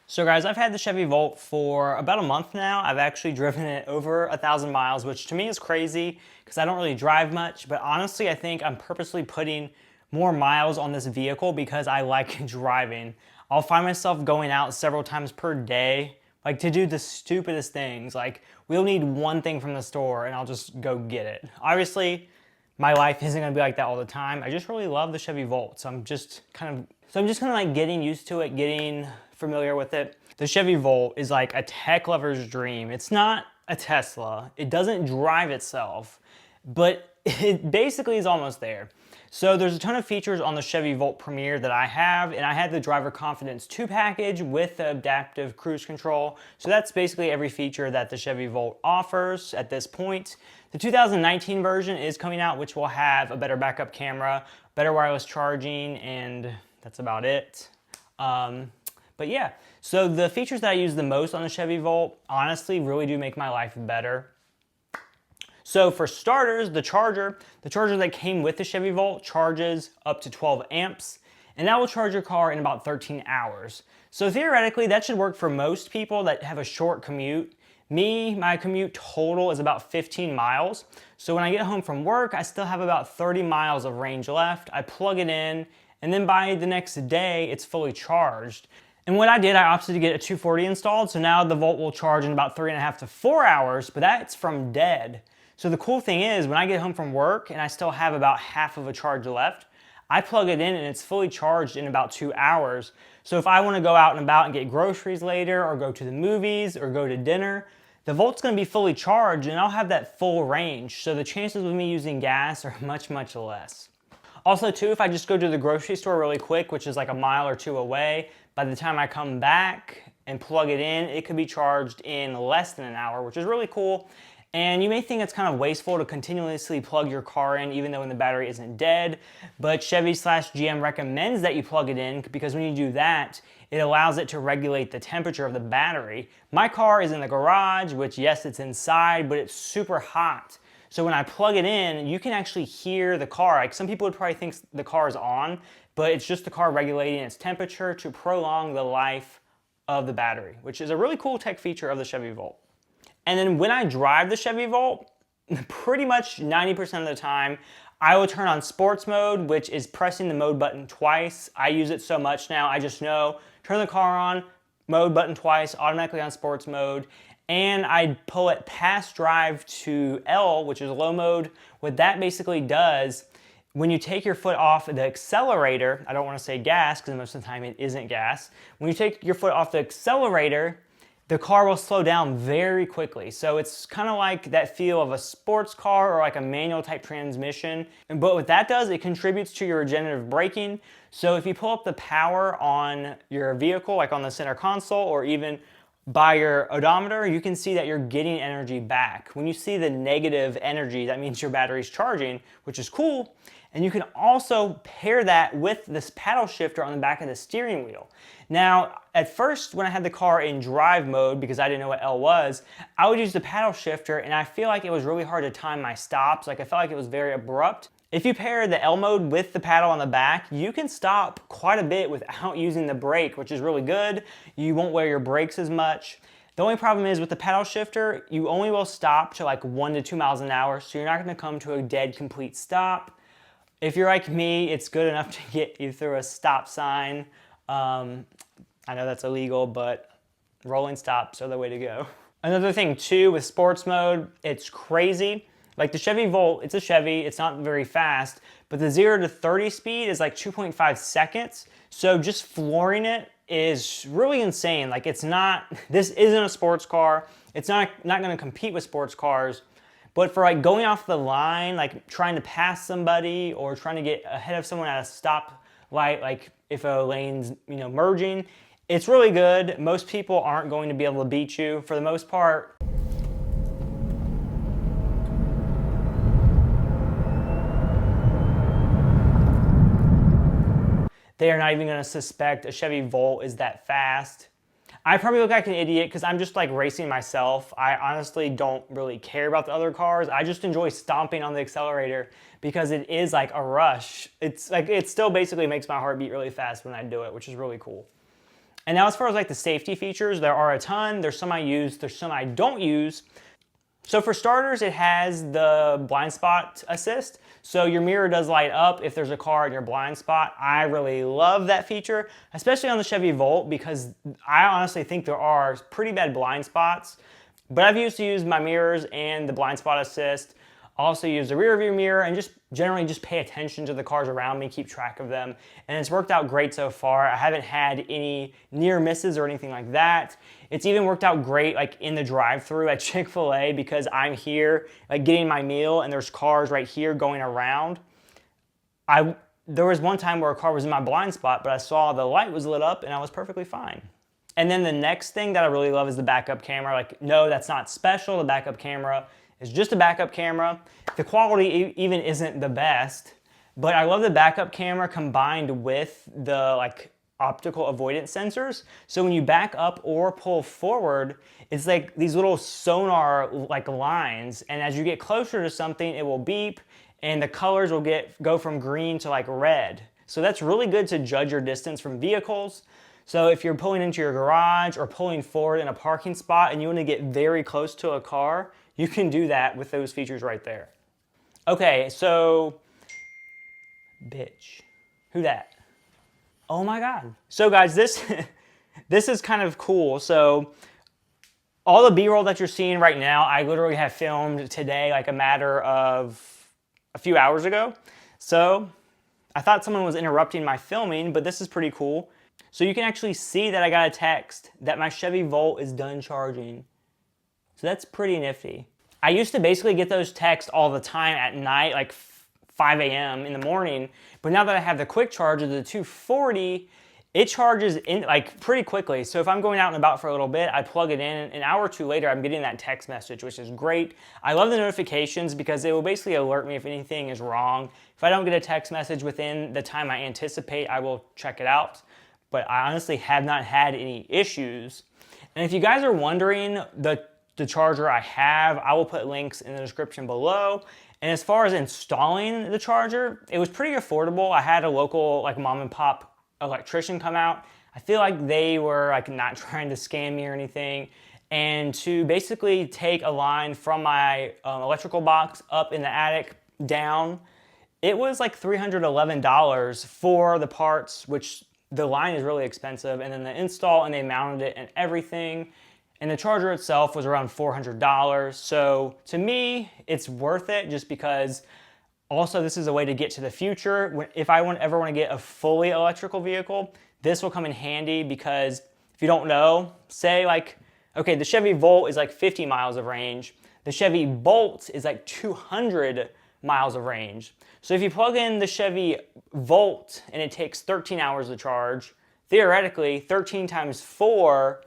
So guys, I've had the Chevy Volt for about a month now. I've actually driven it over 1,000 miles, which to me is crazy because I don't really drive much, but honestly, I think I'm purposely putting more miles on this vehicle because I like driving. I'll find myself going out several times per day, like to do the stupidest things. Like we'll need one thing from the store and I'll just go get it. Obviously, my life isn't gonna be like that all the time. I just really love the Chevy Volt, so I'm just kind of like getting used to it, getting familiar with it. The Chevy Volt is like a tech lover's dream. It's not a Tesla. It doesn't drive itself, but it basically is almost there. So there's a ton of features on the Chevy Volt Premier that I have, and I had the Driver Confidence 2 package with the adaptive cruise control. So that's basically every feature that the Chevy Volt offers at this point. The 2019 version is coming out, which will have a better backup camera, better wireless charging, and that's about it. But yeah, so the features that I use the most on the Chevy Volt honestly really do make my life better. So for starters, the charger that came with the Chevy Volt charges up to 12 amps, and that will charge your car in about 13 hours. So theoretically, that should work for most people that have a short commute. My commute total is about 15 miles. So when I get home from work, I still have about 30 miles of range left. I plug it in, and then by the next day, it's fully charged. And what I did, I opted to get a 240 installed, so now the Volt will charge in about 3.5 to 4 hours, but that's from dead. So the cool thing is, when I get home from work and I still have about half of a charge left, I plug it in and it's fully charged in about 2 hours. So if I want to go out and about and get groceries later, or go to the movies, or go to dinner, the Volt's going to be fully charged and I'll have that full range. So the chances of me using gas are much, much less. Also too, if I just go to the grocery store really quick, which is like a mile or two away, by the time I come back and plug it in, it could be charged in less than an hour, which is really cool. And you may think it's kind of wasteful to continuously plug your car in even though the battery isn't dead, but Chevy/GM recommends that you plug it in because when you do that, it allows it to regulate the temperature of the battery. My car is in the garage, which yes, it's inside, but it's super hot. So when I plug it in, you can actually hear the car. Like some people would probably think the car is on, but it's just the car regulating its temperature to prolong the life of the battery, which is a really cool tech feature of the Chevy Volt. And then when I drive the Chevy Volt, pretty much 90% of the time, I will turn on sports mode, which is pressing the mode button twice. I use it so much now, I just know, turn the car on, mode button twice, automatically on sports mode, and I pull it past drive to L, which is low mode. What that basically does, when you take your foot off the accelerator, I don't want to say gas because most of the time it isn't gas. When you take your foot off the accelerator, the car will slow down very quickly. So it's kind of like that feel of a sports car or like a manual type transmission. But what that does, it contributes to your regenerative braking. So if you pull up the power on your vehicle, like on the center console or even by your odometer, you can see that you're getting energy back. When you see the negative energy, that means your battery's charging, which is cool. And you can also pair that with this paddle shifter on the back of the steering wheel. Now, at first, when I had the car in drive mode, because I didn't know what L was, I would use the paddle shifter, and I feel like it was really hard to time my stops. Like I felt like it was very abrupt. If you pair the L mode with the paddle on the back, you can stop quite a bit without using the brake, which is really good. You won't wear your brakes as much. The only problem is with the paddle shifter, you only will stop to like 1 to 2 miles an hour, so you're not gonna come to a dead complete stop. If you're like me, it's good enough to get you through a stop sign. I know that's illegal, but rolling stops are the way to go. Another thing too with sports mode, it's crazy. Like the Chevy Volt, it's a Chevy, it's not very fast, but the 0 to 30 speed is like 2.5 seconds. So just flooring it is really insane. Like this isn't a sports car. It's not gonna compete with sports cars. But for like going off the line, like trying to pass somebody or trying to get ahead of someone at a stoplight, like if a lane's merging, it's really good. Most people aren't going to be able to beat you for the most part. They are not even going to suspect a Chevy Volt is that fast. I probably look like an idiot because I'm just like racing myself. I honestly don't really care about the other cars. I just enjoy stomping on the accelerator because it is like a rush. It's like, it still basically makes my heart beat really fast when I do it, which is really cool. And now as far as like the safety features, there are a ton. There's some I use, there's some I don't use. So for starters, it has the blind spot assist. So your mirror does light up if there's a car in your blind spot. I really love that feature, especially on the Chevy Volt, because I honestly think there are pretty bad blind spots. But I've used to use my mirrors and the blind spot assist. Also use the rear view mirror and just generally just pay attention to the cars around me, keep track of them. And it's worked out great so far. I haven't had any near misses or anything like that. It's even worked out great like in the drive-thru at Chick-fil-A because I'm here like getting my meal and there's cars right here going around. There was one time where a car was in my blind spot, but I saw the light was lit up and I was perfectly fine. And then the next thing that I really love is the backup camera. Like, no, that's not special. The backup camera is just a backup camera. The quality even isn't the best, but I love the backup camera combined with the like optical avoidance sensors. So when you back up or pull forward, it's like these little sonar like lines. And as you get closer to something, it will beep and the colors will go from green to like red. So that's really good to judge your distance from vehicles. So if you're pulling into your garage or pulling forward in a parking spot and you want to get very close to a car, you can do that with those features right there. Okay, so, bitch, who that? Oh my God. So guys, this is kind of cool. So all the B-roll that you're seeing right now, I literally have filmed today, like a matter of a few hours ago. So I thought someone was interrupting my filming, but this is pretty cool. So you can actually see that I got a text that my Chevy Volt is done charging. So that's pretty nifty. I used to basically get those texts all the time at night, like 5 a.m. in the morning. But now that I have the quick charge of the 240, it charges in like pretty quickly. So if I'm going out and about for a little bit, I plug it in. An hour or two later, I'm getting that text message, which is great. I love the notifications because it will basically alert me if anything is wrong. If I don't get a text message within the time I anticipate, I will check it out. But I honestly have not had any issues. And if you guys are wondering the charger I have, I will put links in the description below. And as far as installing the charger, it was pretty affordable. I had a local like mom and pop electrician come out. I feel like they were like not trying to scam me or anything. And to basically take a line from my electrical box up in the attic down, it was like $311 for the parts, which the line is really expensive, and then the install, and they mounted it and everything. And the charger itself was around $400. So to me, it's worth it just because also this is a way to get to the future. If I ever want to get a fully electrical vehicle, this will come in handy because if you don't know, say like, okay, the Chevy Volt is like 50 miles of range. The Chevy Bolt is like 200 miles of range. So if you plug in the Chevy Volt and it takes 13 hours to charge, theoretically 13 times 4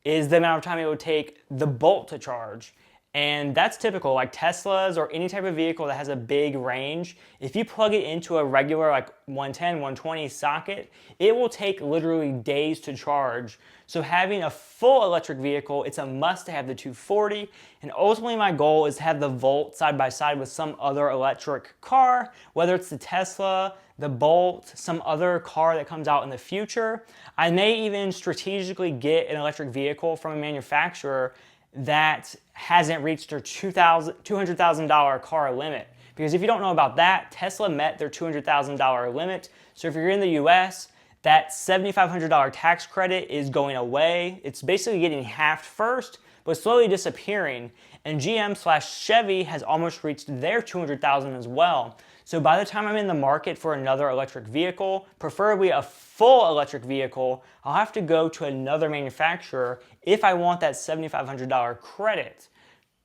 is the amount of time it would take the Bolt to charge. And that's typical, like Teslas or any type of vehicle that has a big range. If you plug it into a regular like 110, 120 socket, it will take literally days to charge. So having a full electric vehicle, it's a must to have the 240. And ultimately my goal is to have the Volt side by side with some other electric car, whether it's the Tesla, the Bolt, some other car that comes out in the future. I may even strategically get an electric vehicle from a manufacturer that hasn't reached their $200,000 car limit. Because if you don't know about that, Tesla met their $200,000 limit. So if you're in the US, that $7,500 tax credit is going away. It's basically getting halved first, but slowly disappearing. And GM/Chevy has almost reached their $200,000 as well. So by the time I'm in the market for another electric vehicle, preferably a full electric vehicle, I'll have to go to another manufacturer if I want that $7,500 credit.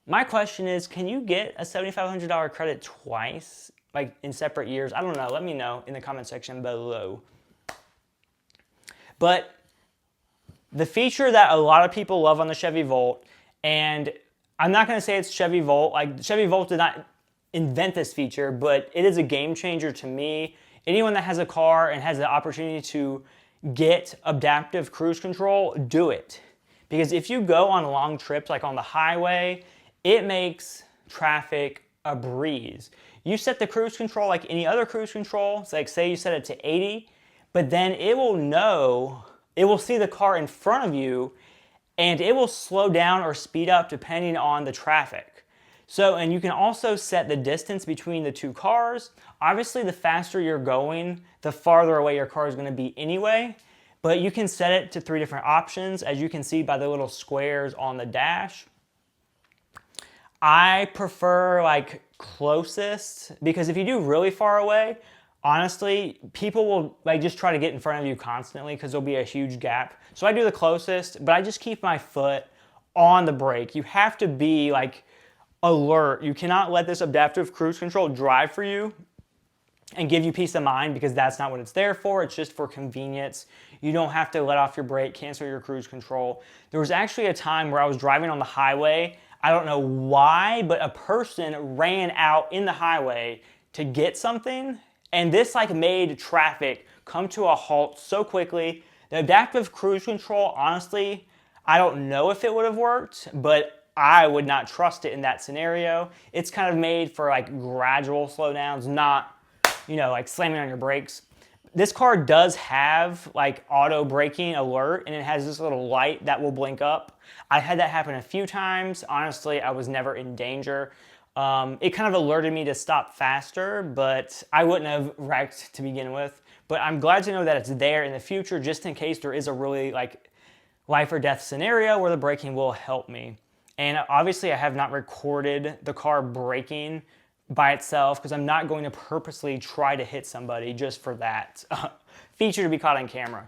My question is, can you get a $7,500 credit twice, like in separate years? I don't know. Let me know in the comment section below. But the feature that a lot of people love on the Chevy Volt, and I'm not going to say it's Chevy Volt, like Chevy Volt did not invent this feature, but it is a game changer to me. Anyone that has a car and has the opportunity to get adaptive cruise control, do it. Because if you go on long trips, like on the highway, it makes traffic a breeze. You set the cruise control like any other cruise control. It's like say you set it to 80, but then it will know it will see the car in front of you and it will slow down or speed up depending on the traffic. So, and you can also set the distance between the two cars. Obviously, the faster you're going, the farther away your car is going to be anyway, but you can set it to 3 different options, as you can see by the little squares on the dash. I prefer like closest, because if you do really far away, honestly, people will like just try to get in front of you constantly because there'll be a huge gap. So I do the closest, but I just keep my foot on the brake. You have to be like alert. You cannot let this adaptive cruise control drive for you and give you peace of mind, because that's not what it's there for. It's just for convenience. You don't have to let off your brake, cancel your cruise control. There was actually a time where I was driving on the highway. I don't know why, but a person ran out in the highway to get something, and this like made traffic come to a halt so quickly. The adaptive cruise control, honestly, I don't know if it would have worked, but I would not trust it in that scenario. It's kind of made for like gradual slowdowns, not, you know, like slamming on your brakes. This car does have like auto braking alert, and it has this little light that will blink up. I had that happen a few times. Honestly, I was never in danger. It kind of alerted me to stop faster, but I wouldn't have wrecked to begin with. But I'm glad to know that it's there in the future, just in case there is a really like life or death scenario where the braking will help me. And obviously I have not recorded the car braking by itself, because I'm not going to purposely try to hit somebody just for that feature to be caught on camera.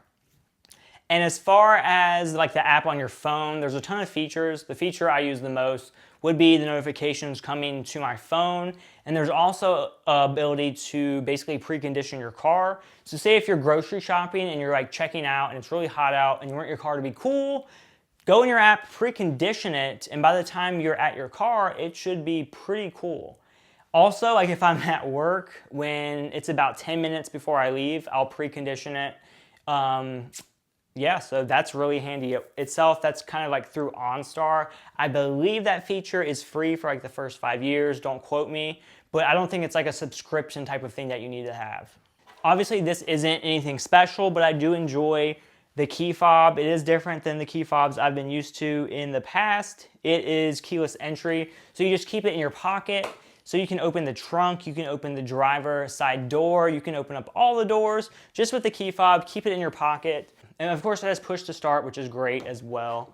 And as far as like the app on your phone, there's a ton of features. The feature I use the most would be the notifications coming to my phone. And there's also ability to basically precondition your car. So say if you're grocery shopping and you're like checking out and it's really hot out and you want your car to be cool, go in your app, precondition it, and by the time you're at your car, it should be pretty cool. Also, like if I'm at work, when it's about 10 minutes before I leave, I'll precondition it. Yeah, so that's really handy itself. That's kind of like through OnStar. I believe that feature is free for like the first 5 years. Don't quote me, but I don't think it's like a subscription type of thing that you need to have. Obviously, this isn't anything special, but I do enjoy the key fob. It is different than the key fobs I've been used to in the past. It is keyless entry, so you just keep it in your pocket. So you can open the trunk, you can open the driver side door, you can open up all the doors just with the key fob, keep it in your pocket. And of course it has push to start, which is great as well.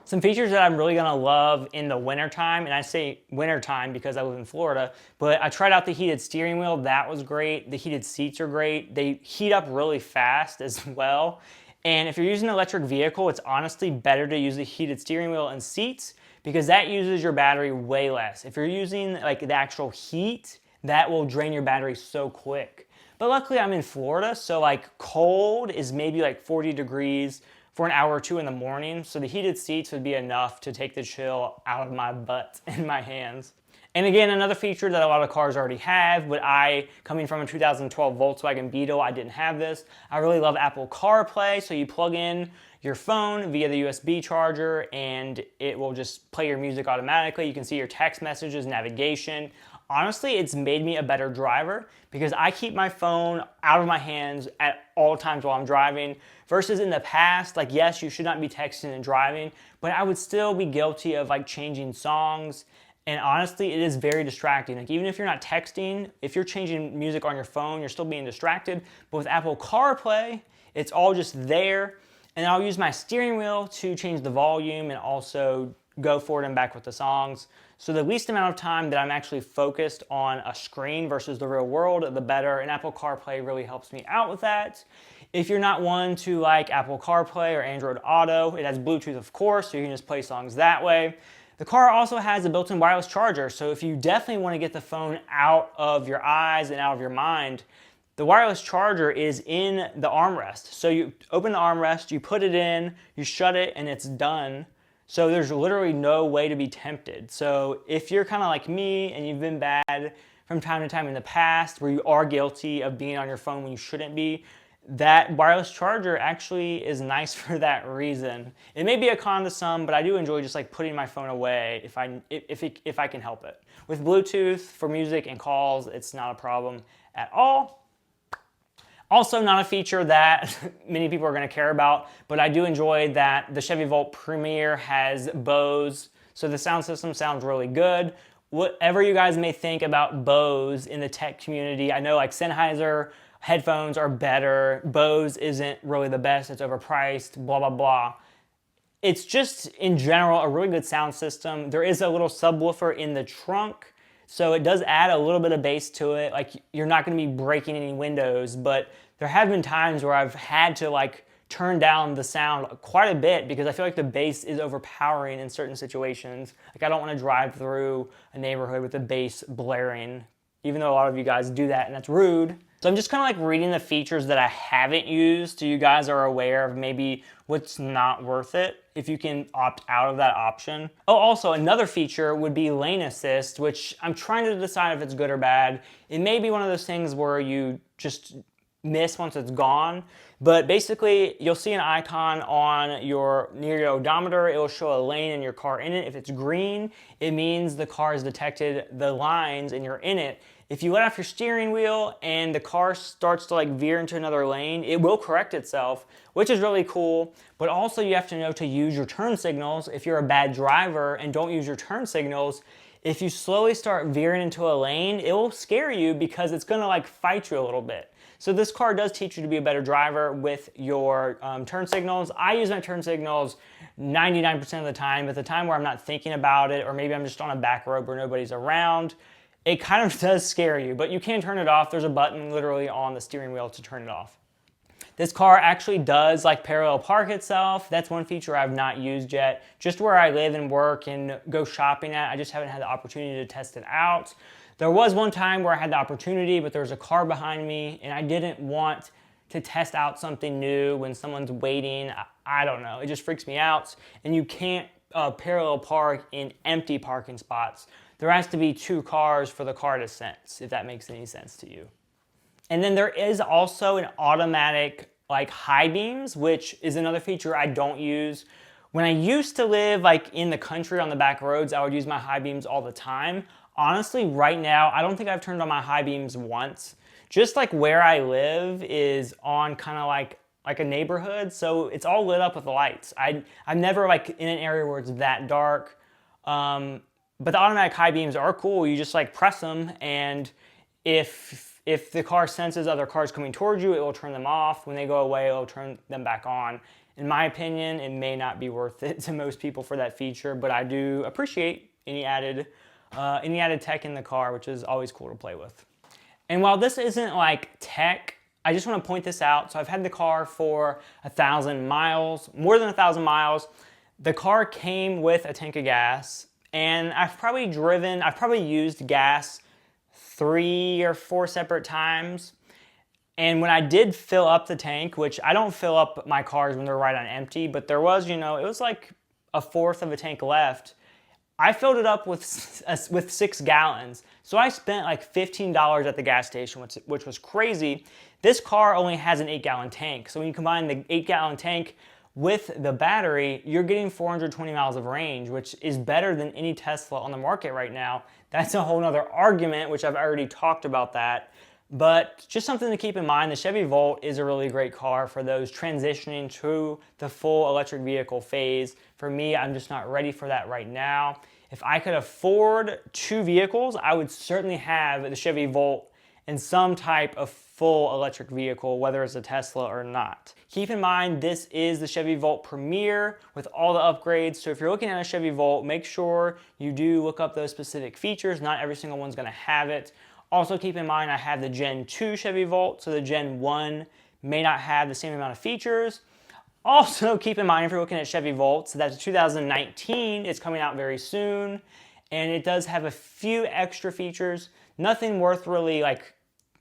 Some features that I'm really gonna love in the wintertime, and I say wintertime because I live in Florida, but I tried out the heated steering wheel. That was great. The heated seats are great. They heat up really fast as well. And if you're using an electric vehicle, it's honestly better to use the heated steering wheel and seats, because that uses your battery way less. If you're using like the actual heat, that will drain your battery so quick. But luckily I'm in Florida, so like cold is maybe like 40 degrees for an hour or two in the morning, so the heated seats would be enough to take the chill out of my butt and my hands. And again, another feature that a lot of cars already have, but I, coming from a 2012 Volkswagen Beetle, I didn't have this. I really love Apple CarPlay, so you plug in your phone via the USB charger and it will just play your music automatically. You can see your text messages, navigation. Honestly, it's made me a better driver because I keep my phone out of my hands at all times while I'm driving, versus in the past, like yes, you should not be texting and driving, but I would still be guilty of like changing songs. And honestly, it is very distracting. Like even if you're not texting, if you're changing music on your phone, you're still being distracted. But with Apple CarPlay, it's all just there. And I'll use my steering wheel to change the volume and also go forward and back with the songs. So the least amount of time that I'm actually focused on a screen versus the real world, the better. And Apple CarPlay really helps me out with that. If you're not one to like Apple CarPlay or Android Auto, it has Bluetooth, of course, so you can just play songs that way. The car also has a built-in wireless charger, so if you definitely want to get the phone out of your eyes and out of your mind, the wireless charger is in the armrest. So you open the armrest, you put it in, you shut it, and it's done. So there's literally no way to be tempted. So if you're kind of like me and you've been bad from time to time in the past where you are guilty of being on your phone when you shouldn't be, that wireless charger actually is nice for that reason. It may be a con to some, but I do enjoy just like putting my phone away if I can help it. With Bluetooth for music and calls, it's not a problem at all. Also, not a feature that many people are going to care about, but I do enjoy that the Chevy Volt Premier has Bose, so the sound system sounds really good. Whatever you guys may think about Bose in the tech community, I know like Sennheiser headphones are better, Bose isn't really the best, it's overpriced, blah, blah, blah. It's just, in general, a really good sound system. There is a little subwoofer in the trunk, so it does add a little bit of bass to it. Like, you're not going to be breaking any windows, but there have been times where I've had to like turn down the sound quite a bit because I feel like the bass is overpowering in certain situations. Like, I don't want to drive through a neighborhood with the bass blaring, even though a lot of you guys do that and that's rude. So I'm just kind of like reading the features that I haven't used so you guys are aware of maybe what's not worth it if you can opt out of that option. Oh, also another feature would be lane assist, which I'm trying to decide if it's good or bad. It may be one of those things where you just miss once it's gone, but basically you'll see an icon on near your odometer. It will show a lane and your car in it. If it's green, it means the car has detected the lines and you're in it. If you let off your steering wheel and the car starts to like veer into another lane, it will correct itself, which is really cool. But also you have to know to use your turn signals. If you're a bad driver and don't use your turn signals, if you slowly start veering into a lane, it will scare you because it's gonna like fight you a little bit. So this car does teach you to be a better driver with your turn signals. I use my turn signals 99% of the time. At the time where I'm not thinking about it, or maybe I'm just on a back road where nobody's around, it kind of does scare you, but you can turn it off. There's a button literally on the steering wheel to turn it off. This car actually does like parallel park itself. That's one feature I've not used yet. Just where I live and work and go shopping at, I just haven't had the opportunity to test it out. There was one time where I had the opportunity, but there was a car behind me and I didn't want to test out something new when someone's waiting. I don't know, it just freaks me out. And you can't parallel park in empty parking spots. There has to be 2 cars for the car to sense, if that makes any sense to you. And then there is also an automatic like high beams, which is another feature I don't use. When I used to live like in the country on the back roads, I would use my high beams all the time. Honestly, right now, I don't think I've turned on my high beams once. Just like where I live is on kind of like a neighborhood, so it's all lit up with lights. I'm never like in an area where it's that dark. But the automatic high beams are cool. You just like press them, and if the car senses other cars coming towards you, it will turn them off. When they go away, it will turn them back on. In my opinion, it may not be worth it to most people for that feature, but I do appreciate any added tech in the car, which is always cool to play with. And while this isn't like tech, I just want to point this out. So I've had the car for 1,000 miles, more than 1,000 miles. The car came with a tank of gas, and I've probably used gas 3 or 4 separate times. And when I did fill up the tank, which I don't fill up my cars when they're right on empty, but there was, it was like 1/4 of a tank left. I filled it up with 6 gallons. So I spent like $15 at the gas station, which was crazy. This car only has an 8-gallon tank. So when you combine the 8-gallon tank with the battery, you're getting 420 miles of range, which is better than any Tesla on the market right now. That's a whole nother argument, which I've already talked about that. But just something to keep in mind, the Chevy Volt is a really great car for those transitioning to the full electric vehicle phase. For me, I'm just not ready for that right now. If I could afford 2 vehicles, I would certainly have the Chevy Volt and some type of full electric vehicle, whether it's a Tesla or not. Keep in mind, this is the Chevy Volt Premier with all the upgrades. So if you're looking at a Chevy Volt, make sure you do look up those specific features. Not every single one's gonna have it. Also keep in mind, I have the Gen 2 Chevy Volt, so the Gen 1 may not have the same amount of features. Also keep in mind, if you're looking at Chevy Volt, so that's 2019, it's coming out very soon, and it does have a few extra features. Nothing worth really like,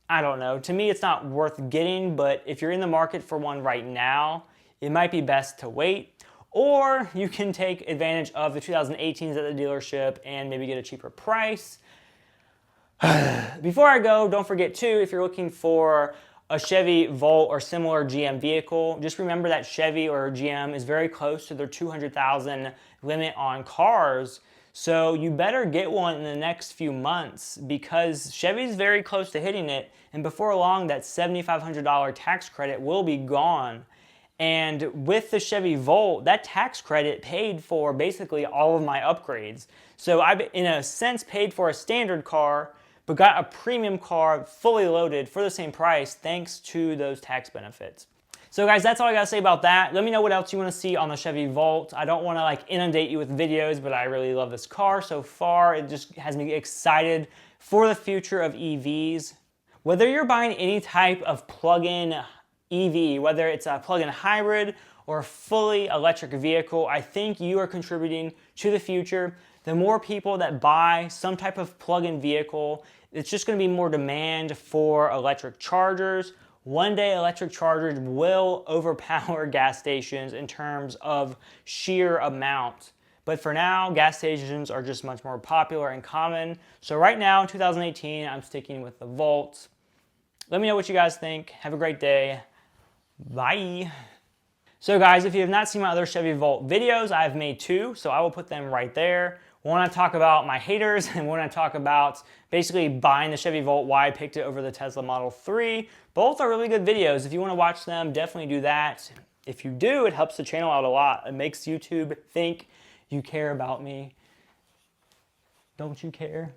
I don't know, to me it's not worth getting, but if you're in the market for one right now, it might be best to wait. Or you can take advantage of the 2018s at the dealership and maybe get a cheaper price. Before I go, don't forget too, if you're looking for a Chevy Volt or similar GM vehicle, just remember that Chevy or GM is very close to their 200,000 limit on cars. So you better get one in the next few months because Chevy's very close to hitting it, and before long that $7,500 tax credit will be gone. And with the Chevy Volt, that tax credit paid for basically all of my upgrades. So I've, in a sense, paid for a standard car, but got a premium car fully loaded for the same price thanks to those tax benefits. So guys, that's all I gotta say about that. Let me know what else you wanna see on the Chevy Volt. I don't wanna like inundate you with videos, but I really love this car so far. It just has me excited for the future of EVs. Whether you're buying any type of plug-in EV, whether it's a plug-in hybrid or a fully electric vehicle, I think you are contributing to the future. The more people that buy some type of plug-in vehicle, it's just going to be more demand for electric chargers. One day electric chargers will overpower gas stations in terms of sheer amount. But for now, gas stations are just much more popular and common. So right now, in 2018, I'm sticking with the Volt. Let me know what you guys think. Have a great day. Bye. So guys, if you have not seen my other Chevy Volt videos, I've made two, so I will put them right there. One I talk about my haters, and one I talk about basically buying the Chevy Volt, why I picked it over the Tesla Model 3. Both are really good videos. If you want to watch them, definitely do that. If you do, it helps the channel out a lot. It makes YouTube think you care about me. Don't you care?